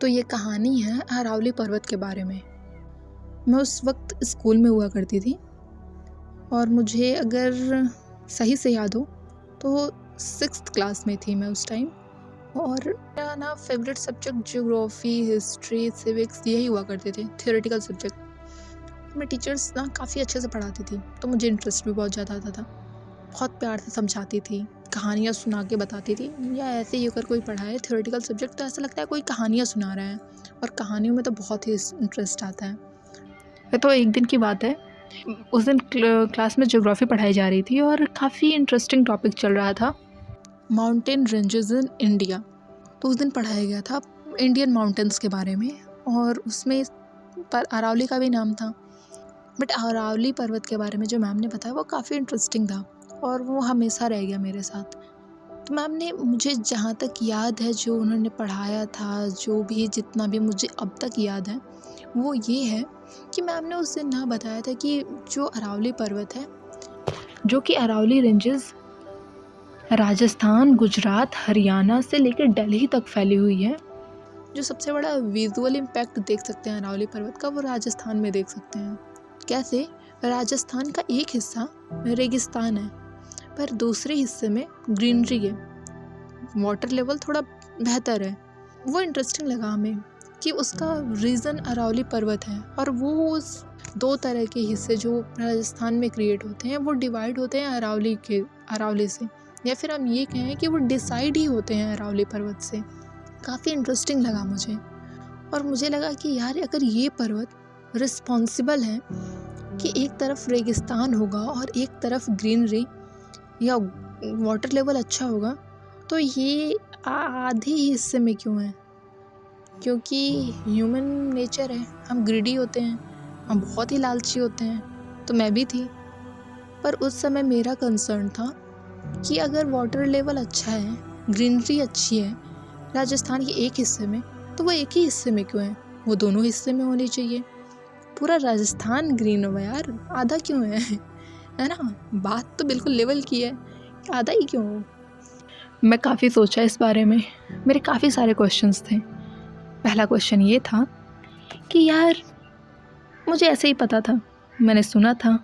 तो ये कहानी है अरावली पर्वत के बारे में। मैं उस वक्त स्कूल में हुआ करती थी और मुझे अगर सही से याद हो तो 6th क्लास में थी मैं उस टाइम। और मेरा ना favourite subject geography, history, civics यही हुआ करते थे, थियोरेटिकल सब्जेक्ट। मैं टीचर्स ना काफ़ी अच्छे से पढ़ाती थी तो मुझे इंटरेस्ट भी बहुत ज़्यादा आता था। बहुत प्यार से समझाती थी, कहानियाँ सुना के बताती थी, या ऐसे ही अगर कोई पढ़ाए थियोरेटिकल सब्जेक्ट तो ऐसा लगता है कोई कहानियाँ सुना रहा है, और कहानियों में तो बहुत ही इंटरेस्ट आता है। तो एक दिन की बात है, उस दिन क्लास में ज्योग्राफी पढ़ाई जा रही थी और काफ़ी इंटरेस्टिंग टॉपिक चल रहा था, माउंटेन रेंजेस इन इंडिया। तो उस दिन पढ़ाया गया था इंडियन माउंटेन्स के बारे में, और उसमें पर अरावली का भी नाम था। बट अरावली पर्वत के बारे में जो मैम ने बताया वो काफ़ी इंटरेस्टिंग था और वो हमेशा रह गया मेरे साथ। तो मैम ने मुझे जहाँ तक याद है, जो उन्होंने पढ़ाया था, जो भी जितना भी मुझे अब तक याद है, वो ये है कि मैम ने उस दिन ना बताया था कि जो अरावली पर्वत है, जो कि अरावली रेंजेस राजस्थान, गुजरात, हरियाणा से लेकर दिल्ली तक फैली हुई है। जो सबसे बड़ा विजुअल इम्पैक्ट देख सकते हैं अरावली पर्वत का, वो राजस्थान में देख सकते हैं। कैसे? राजस्थान का एक हिस्सा रेगिस्तान है पर दूसरे हिस्से में ग्रीनरी है, वाटर लेवल थोड़ा बेहतर है। वो इंटरेस्टिंग लगा हमें कि उसका रीज़न अरावली पर्वत है, और वो उस दो तरह के हिस्से जो राजस्थान में क्रिएट होते हैं वो डिवाइड होते हैं अरावली से, या फिर हम ये कहें कि वो डिसाइड ही होते हैं अरावली पर्वत से। काफ़ी इंटरेस्टिंग लगा मुझे, और मुझे लगा कि यार अगर ये पर्वत रिस्पॉन्सिबल है कि एक तरफ रेगिस्तान होगा और एक तरफ ग्रीनरी या वाटर लेवल अच्छा होगा, तो ये आधे ही हिस्से में क्यों है? क्योंकि ह्यूमन नेचर है, हम ग्रीडी होते हैं, हम बहुत ही लालची होते हैं, तो मैं भी थी। पर उस समय मेरा कंसर्न था कि अगर वाटर लेवल अच्छा है, ग्रीनरी अच्छी है राजस्थान के एक हिस्से में, तो वो एक ही हिस्से में क्यों है? वो दोनों हिस्से में होनी चाहिए। पूरा राजस्थान ग्रीन हो यार, आधा क्यों है ना? बात तो बिल्कुल लेवल की है, आधा ही क्यों हो? मैं काफ़ी सोचा इस बारे में, मेरे काफ़ी सारे क्वेश्चंस थे। पहला क्वेश्चन ये था कि यार मुझे ऐसे ही पता था, मैंने सुना था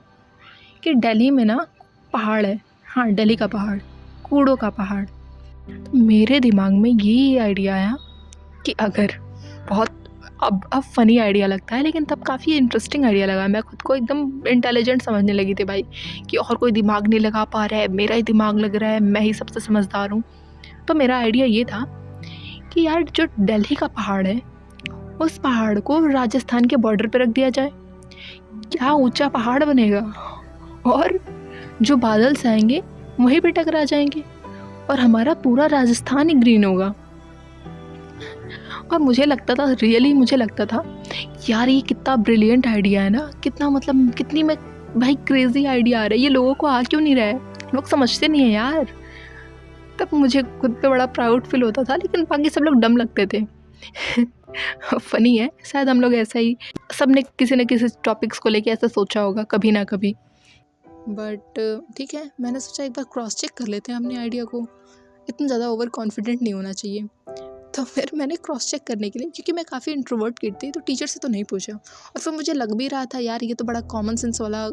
कि दिल्ली में ना पहाड़ है, हाँ दिल्ली का पहाड़, कूड़ों का पहाड़। तो मेरे दिमाग में ये आइडिया आया कि अगर बहुत अब फ़नी आइडिया लगता है, लेकिन तब काफ़ी इंटरेस्टिंग आइडिया लगा। मैं खुद को एकदम इंटेलिजेंट समझने लगी थी भाई, कि और कोई दिमाग नहीं लगा पा रहा है, मेरा ही दिमाग लग रहा है, मैं ही सबसे समझदार हूँ। तो मेरा आइडिया ये था कि यार जो दिल्ली का पहाड़ है, उस पहाड़ को राजस्थान के बॉर्डर पे रख दिया जाए, क्या ऊंचा पहाड़ बनेगा, और जो बादल से आएंगे वहीं पे टकरा जाएंगे और हमारा पूरा राजस्थान ही ग्रीन होगा। और मुझे लगता था यार ये कितना ब्रिलियंट आइडिया है ना, कितना मतलब कितनी मैं भाई क्रेजी आइडिया आ रहा है, ये लोगों को आ क्यों नहीं रहा है, लोग समझते नहीं है यार। तब मुझे खुद पे बड़ा प्राउड फील होता था, लेकिन बाकी सब लोग डम लगते थे। फनी है, शायद हम लोग ऐसा ही, सबने किसी न किसी टॉपिक्स को लेके ऐसा सोचा होगा कभी ना कभी। बट ठीक है, मैंने सोचा एक बार क्रॉस चेक कर लेते हैं अपने आइडिया को, इतना ज़्यादा ओवर कॉन्फिडेंट नहीं होना चाहिए। तो फिर मैंने क्रॉस चेक करने के लिए, क्योंकि मैं काफ़ी इंट्रोवर्ट किड थी, तो टीचर से तो नहीं पूछा, और फिर मुझे लग भी रहा था यार ये तो बड़ा कॉमन सेंस वाला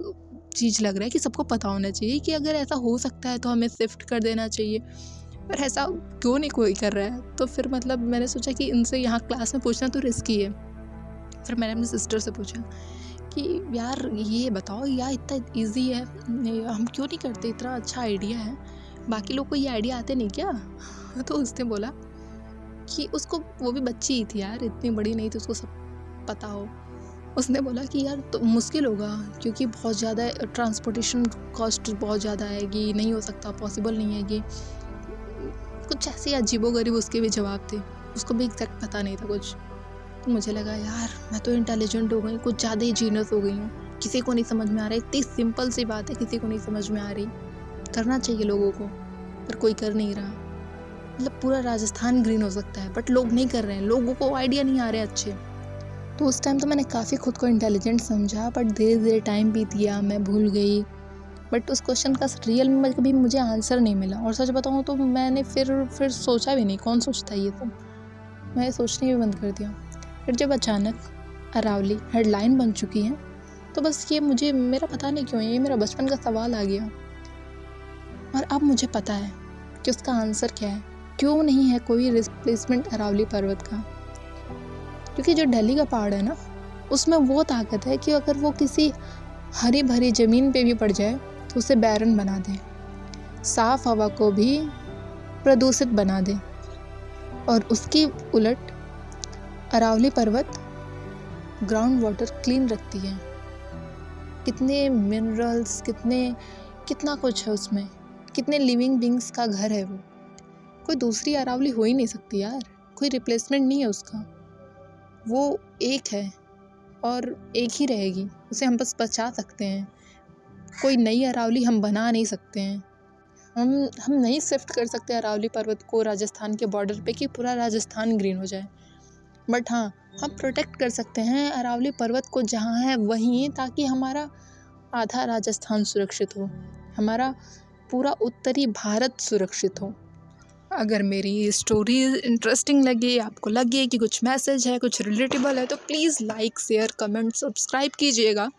चीज़ लग रहा है कि सबको पता होना चाहिए कि अगर ऐसा हो सकता है तो हमें शिफ्ट कर देना चाहिए, पर ऐसा क्यों नहीं कोई कर रहा है। तो फिर मतलब मैंने सोचा कि इनसे यहाँ क्लास में पूछना तो रिस्की है। फिर मैंने अपनी सिस्टर से पूछा कि यार ये बताओ, यार इतना ईजी है, हम क्यों नहीं करते, इतना अच्छा आइडिया है, बाकी लोग को ये आइडिया आते नहीं क्या? तो उसने बोला कि उसको, वो भी बच्ची ही थी यार, इतनी बड़ी नहीं थी उसको सब पता हो। उसने बोला कि यार तो मुश्किल होगा, क्योंकि बहुत ज़्यादा ट्रांसपोर्टेशन कॉस्ट बहुत ज़्यादा आएगी, नहीं हो सकता, पॉसिबल नहीं है ये। कुछ ऐसे अजीबोगरीब उसके भी जवाब थे, उसको भी एग्जैक्ट पता नहीं था कुछ। तो मुझे लगा यार मैं तो इंटेलिजेंट हो गई, कुछ ज़्यादा ही जीनियस हो गई हूँ, किसी को नहीं समझ में आ रहा है, इतनी सिंपल सी बात है किसी को नहीं समझ में आ रही, करना चाहिए लोगों को, पर कोई कर नहीं रहा। मतलब पूरा राजस्थान ग्रीन हो सकता है, बट लोग नहीं कर रहे हैं, लोगों को आइडिया नहीं आ रहे अच्छे। तो उस टाइम तो मैंने काफ़ी खुद को इंटेलिजेंट समझा, बट धीरे धीरे टाइम बीत गया, मैं भूल गई। बट उस क्वेश्चन का रियल में कभी मुझे आंसर नहीं मिला, और सच बताऊँ तो मैंने फिर सोचा भी नहीं, कौन सोचता है ये सब। मैं सोचने भी बंद कर दिया। फिर जब अचानक अरावली हेडलाइन बन चुकी है तो बस ये मुझे, मेरा पता नहीं क्यों, ये मेरा बचपन का सवाल आ गया। और अब मुझे पता है कि उसका आंसर क्या है। क्यों नहीं है कोई रिप्लेसमेंट अरावली पर्वत का? क्योंकि जो दिल्ली का पहाड़ है ना, उसमें वो ताकत है कि अगर वो किसी हरी भरी ज़मीन पे भी पड़ जाए तो उसे बैरन बना दे, साफ हवा को भी प्रदूषित बना दे। और उसकी उलट अरावली पर्वत ग्राउंड वाटर क्लीन रखती है। कितने मिनरल्स, कितना कुछ है उसमें, कितने लिविंग बींग्स का घर है वो। कोई दूसरी अरावली हो ही नहीं सकती यार, कोई रिप्लेसमेंट नहीं है उसका। वो एक है और एक ही रहेगी, उसे हम बस बचा सकते हैं। कोई नई अरावली हम बना नहीं सकते हैं। हम नहीं शिफ्ट कर सकते अरावली पर्वत को राजस्थान के बॉर्डर पे कि पूरा राजस्थान ग्रीन हो जाए। बट हाँ, हम प्रोटेक्ट कर सकते हैं अरावली पर्वत को जहाँ है वहीं, ताकि हमारा आधा राजस्थान सुरक्षित हो, हमारा पूरा उत्तरी भारत सुरक्षित हो। अगर मेरी ये स्टोरी इंटरेस्टिंग लगे, आपको लगे कि कुछ मैसेज है, कुछ रिलेटेबल है, तो please like, share, comment, subscribe कीजिएगा।